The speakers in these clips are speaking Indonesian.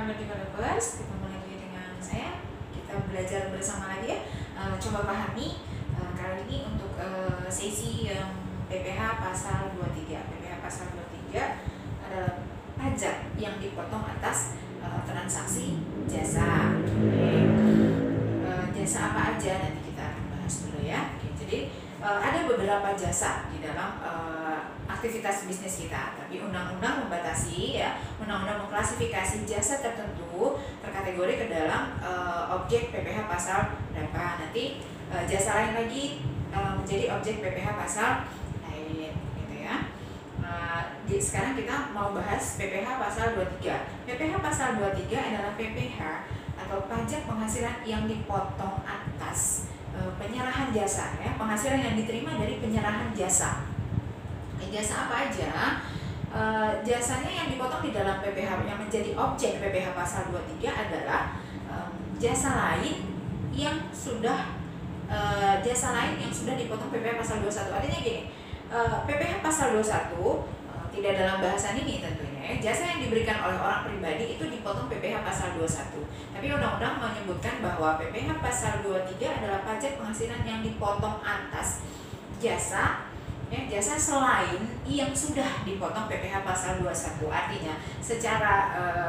Halo developers, ketemu lagi dengan saya. Kita belajar bersama lagi ya. Coba pahami kali ini untuk sesi yang PPh pasal 23. PPh pasal 23 adalah pajak yang dipotong atas transaksi jasa. Jasa apa aja nanti kita akan bahas dulu ya. Jadi ada beberapa jasa di dalam aktivitas bisnis kita, tapi undang-undang membatasi ya, undang-undang mengklasifikasi jasa tertentu terkategori ke dalam objek PPh pasal berapa. Nanti jasa lain lagi menjadi objek PPh pasal lain gitu ya. Sekarang kita mau bahas PPh pasal 23. PPh pasal 23 adalah PPh atau pajak penghasilan yang dipotong atas penyerahan jasa ya, penghasilan yang diterima dari penyerahan jasa. Jasa apa aja? Jasanya yang dipotong di dalam PPh yang menjadi objek PPh pasal 23 adalah jasa lain yang sudah dipotong PPh pasal 21. Artinya gini, PPh pasal 21 tidak dalam bahasan ini tentunya ya, jasa yang diberikan oleh orang pribadi itu dipotong PPh pasal 21. Tapi undang-undang menyebutkan bahwa PPh pasal 23 adalah pajak penghasilan yang dipotong atas jasa ya, jasa selain yang sudah dipotong PPh pasal 21. Artinya secara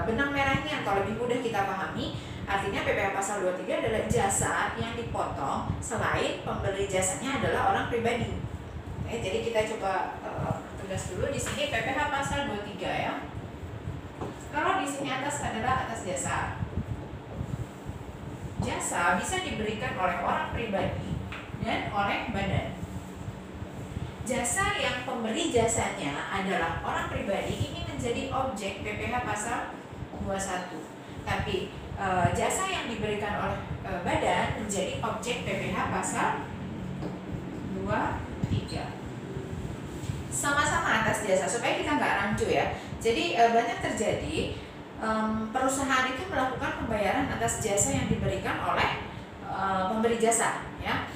benang merahnya atau lebih mudah kita pahami, artinya PPh pasal 23 adalah jasa yang dipotong selain pemberi jasanya adalah orang pribadi. Jadi kita coba tegas dulu di sini PPh pasal 23 ya. Kalau di sini atas adalah atas jasa. Jasa bisa diberikan oleh orang pribadi dan oleh badan. Jasa yang pemberi jasanya adalah orang pribadi ini menjadi objek PPh pasal 21. Tapi jasa yang diberikan oleh badan menjadi objek PPh pasal 23. Sama-sama atas jasa supaya kita nggak rancu ya. Jadi banyak terjadi perusahaan itu melakukan pembayaran atas jasa yang diberikan oleh pemberi jasa ya.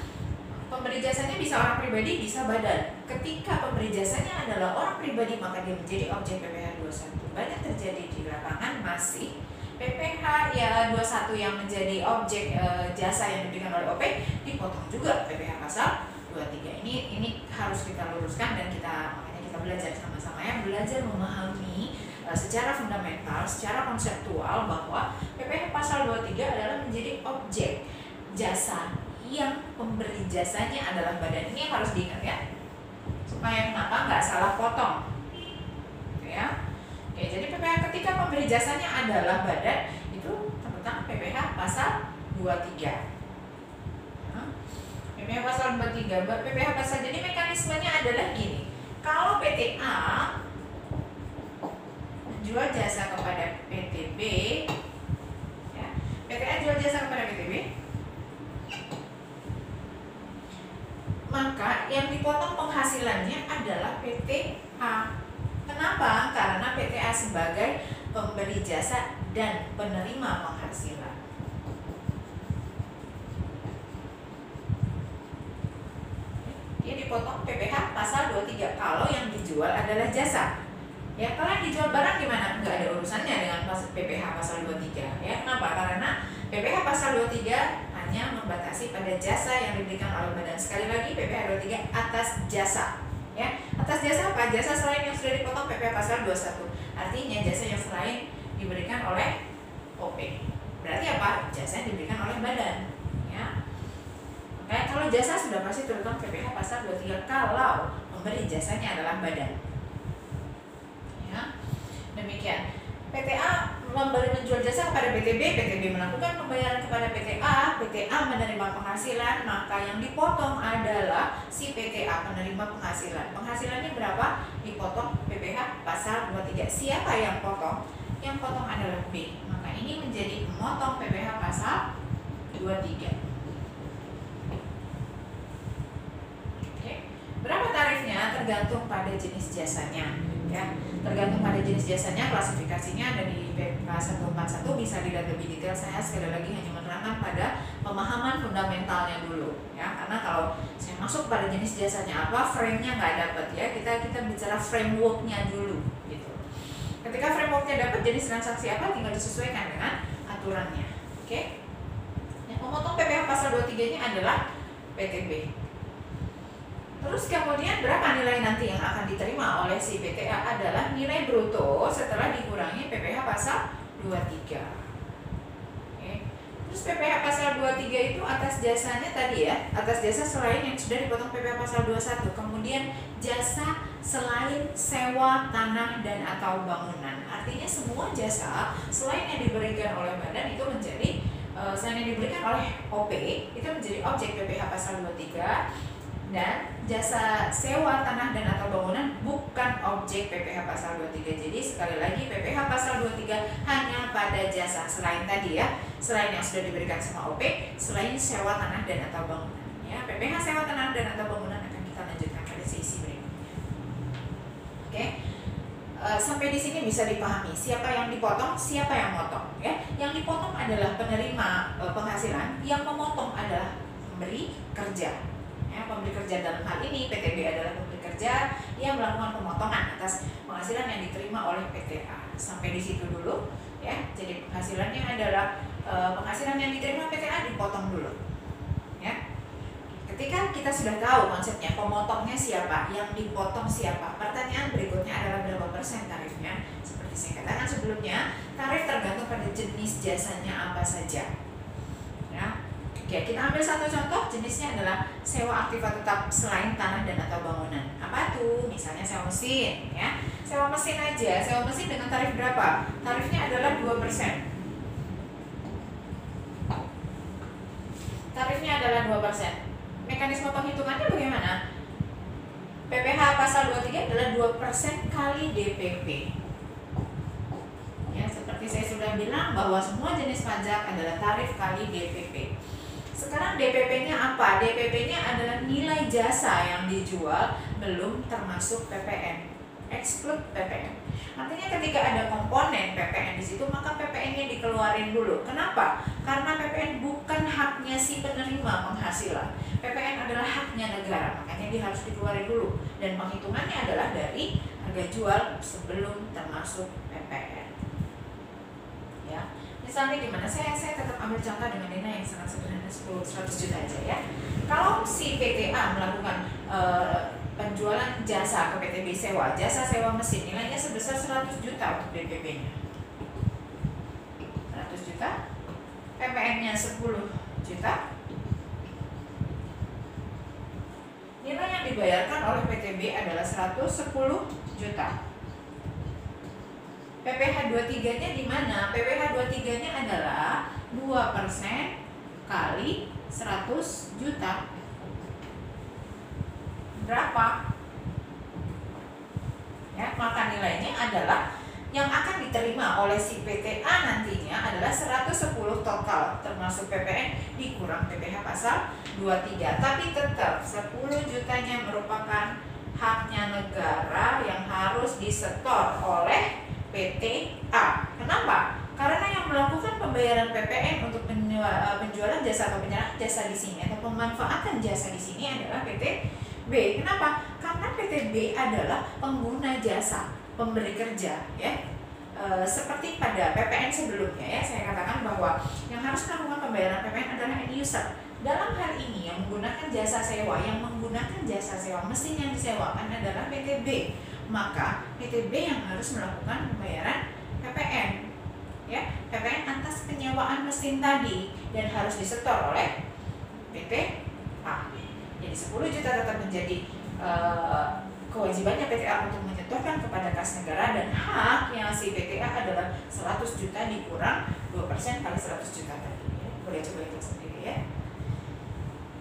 Pemberi jasanya bisa orang pribadi, bisa badan. Ketika pemberi jasanya adalah orang pribadi, maka dia menjadi objek PPh 21. Banyak terjadi di lapangan masih PPh ya 21 yang menjadi objek jasa yang diberikan oleh OP dipotong juga PPh pasal 23. Ini harus kita luruskan dan makanya kita belajar sama-sama ya, belajar memahami secara fundamental, secara konseptual bahwa PPh pasal 23 adalah menjadi objek jasa yang pemberi jasanya adalah badan. Ini harus diingat ya, supaya kenapa nggak salah potong ya. Oke, jadi PPh ketika pemberi jasanya adalah badan itu tentang PPh pasal 23. PPh pasal 23, PPh pasal, jadi mekanismenya adalah gini. Kalau PT A jual jasa kepada PT B ya, PT A jual jasa kepada PT B, maka yang dipotong penghasilannya adalah PT A. Kenapa? Karena PT A sebagai pemberi jasa dan penerima penghasilan. Dia dipotong PPh pasal 23 kalau yang dijual adalah jasa. Ya, kalau yang dijual barang gimana? Enggak ada urusannya dengan PPh pasal 23 ya. Kenapa? Karena PPh pasal 23 hanya membatasi pada jasa yang diberikan oleh badan. Sekali lagi PPh 23 atas jasa. Ya, atas jasa apa? Jasa selain yang sudah dipotong PPh pasal 21. Artinya jasa yang selain diberikan oleh OP. Berarti apa? Jasa yang diberikan oleh badan. Ya. Oke, kalau jasa sudah pasti terutama PPh pasal 23 kalau pemberi jasanya adalah badan. Ya. Demikian. PT A menjual jasa kepada PT B, PT B melakukan pembayaran kepada PT A menerima penghasilan, maka yang dipotong adalah si PT A penerima penghasilan. Penghasilannya berapa? Dipotong PPh pasal 23. Siapa yang potong? Yang potong adalah B. Maka ini menjadi memotong PPh pasal 23. Oke. Berapa tarifnya? Tergantung pada jenis jasanya. Ya, tergantung pada jenis jasanya, klasifikasinya ada di PK 141, bisa dilihat lebih detail. Saya sekali lagi hanya menerangkan pada pemahaman fundamentalnya dulu ya, karena kalau saya masuk pada jenis jasanya apa, frame-nya nggak dapat ya, kita bicara framework-nya dulu gitu. Ketika frameworknya dapat, jenis transaksi apa tinggal disesuaikan dengan aturannya. Oke. Yang memotong PPh pasal 23-nya adalah PTB. Terus kemudian berapa nilai nanti yang akan diterima oleh si PTA adalah nilai bruto setelah dikurangi PPh pasal 23. Oke. Terus PPh pasal 23 itu atas jasanya tadi ya, atas jasa selain yang sudah dipotong PPh pasal 21. Kemudian jasa selain sewa tanah dan atau bangunan. Artinya semua jasa selain yang diberikan oleh badan itu menjadi selain yang diberikan oleh OP itu menjadi objek PPh pasal 23. Dan jasa sewa tanah dan atau bangunan bukan objek PPh pasal 23. Jadi sekali lagi PPh pasal 23 hanya pada jasa selain tadi ya, selain yang sudah diberikan sama OP, selain sewa tanah dan atau bangunan. Ya, PPh sewa tanah dan atau bangunan akan kita lanjutkan pada sesi berikutnya. Oke. Sampai di sini bisa dipahami siapa yang dipotong, siapa yang motong ya. Yang dipotong adalah penerima penghasilan, yang memotong adalah pemberi kerja. Ya, pemberi kerja dalam hal ini PTB adalah pemberi kerja yang melakukan pemotongan atas penghasilan yang diterima oleh PTA. Sampai di situ dulu ya. Jadi penghasilannya adalah penghasilan yang diterima PTA dipotong dulu. Ya. Ketika kita sudah tahu konsepnya, pemotongnya siapa, yang dipotong siapa, pertanyaan berikutnya adalah berapa persen tarifnya. Seperti saya katakan sebelumnya, tarif tergantung pada jenis jasanya apa saja. Ya. Oke, kita ambil satu contoh, jenisnya adalah sewa aktiva tetap selain tanah dan atau bangunan. Apa tuh? Misalnya sewa mesin, ya. Sewa mesin aja, sewa mesin dengan tarif berapa? Tarifnya adalah 2%. Tarifnya adalah 2%. Mekanisme penghitungannya bagaimana? PPh pasal 23 adalah 2% kali DPP. Ya, seperti saya sudah bilang bahwa semua jenis pajak adalah tarif kali DPP. Sekarang DPP-nya apa? DPP-nya adalah nilai jasa yang dijual belum termasuk PPN, exclude PPN. Artinya ketika ada komponen PPN di situ, maka PPN-nya dikeluarin dulu. Kenapa? Karena PPN bukan haknya si penerima penghasilan. PPN adalah haknya negara, makanya dia harus dikeluarin dulu. Dan penghitungannya adalah dari harga jual sebelum termasuk PPN. Ya. Misalnya gimana? Saya tetap ambil contoh dengan nilai yang sangat sederhana 100 juta aja ya. Kalau si PTA melakukan penjualan jasa ke PTB sewa, jasa sewa mesin, nilainya sebesar 100 juta untuk DPP-nya. 100 juta, PPN-nya 10 juta. Nilai yang dibayarkan oleh PTB adalah 110 juta. PPh 23-nya di mana? PPh 23-nya adalah 2% kali 100 juta. Berapa? Ya, maka nilainya adalah yang akan diterima oleh si PTA nantinya adalah 110 total termasuk PPN dikurang PPh pasal 23. Tapi tetap 10 jutanya merupakan haknya negara yang harus disetor oleh PTA. Kenapa? Karena yang melakukan pembayaran PPN untuk penjualan jasa atau penyerahan jasa di sini atau pemanfaatan jasa di sini adalah PTB. Kenapa? Karena PTB adalah pengguna jasa, pemberi kerja, ya. Seperti pada PPN sebelumnya ya, saya katakan bahwa yang harus melakukan pembayaran PPN adalah end user. Dalam hal ini yang menggunakan jasa sewa, yang menggunakan jasa sewa mesin yang disewakan adalah PTB. Maka PTB yang harus melakukan pembayaran PPN, ya, PPN atas penyewaan mesin tadi dan harus disetor oleh PTA. Jadi 10 juta tetap menjadi kewajibannya PTA untuk menyetorkan kepada kas negara, dan haknya si PTA adalah 100 juta dikurang 2% kali 100 juta tadi. Ya. Boleh coba hitung sendiri ya.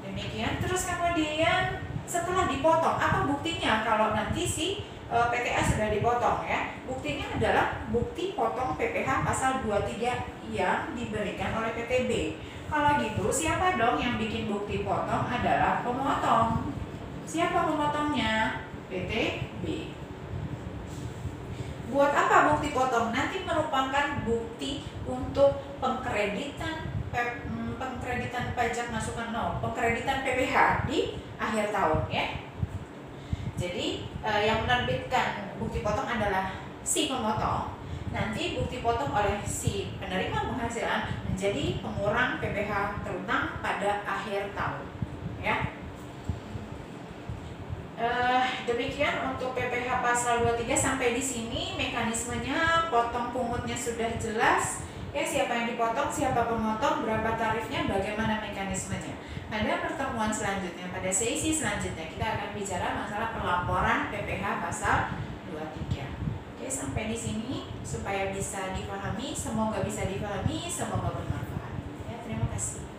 Demikian. Terus kemudian setelah dipotong, apa buktinya kalau nanti si PTA sudah dipotong ya? Buktinya adalah bukti potong PPh pasal 23 yang diberikan oleh PTB. Kalau gitu siapa dong yang bikin bukti potong? Adalah pemotong. Siapa pemotongnya? PTB. Buat apa bukti potong? Nanti merupakan bukti untuk pengkreditan pajak masukan nol, pengkreditan PPh di akhir tahun ya. Jadi yang menerbitkan bukti potong adalah si pemotong, nanti bukti potong oleh si penerima penghasilan menjadi pengurang PPh terutang pada akhir tahun, ya. Demikian untuk PPh pasal 23. Sampai di sini mekanismenya, potong pungutnya sudah jelas. Ya, siapa yang dipotong, siapa pemotong, berapa tarifnya, bagaimana mekanismenya. Pada pertemuan selanjutnya, pada sesi selanjutnya kita akan bicara masalah pelaporan PPh pasal 23. Oke, sampai di sini supaya bisa dipahami, semoga bisa dipahami, semoga bermanfaat. Ya, terima kasih.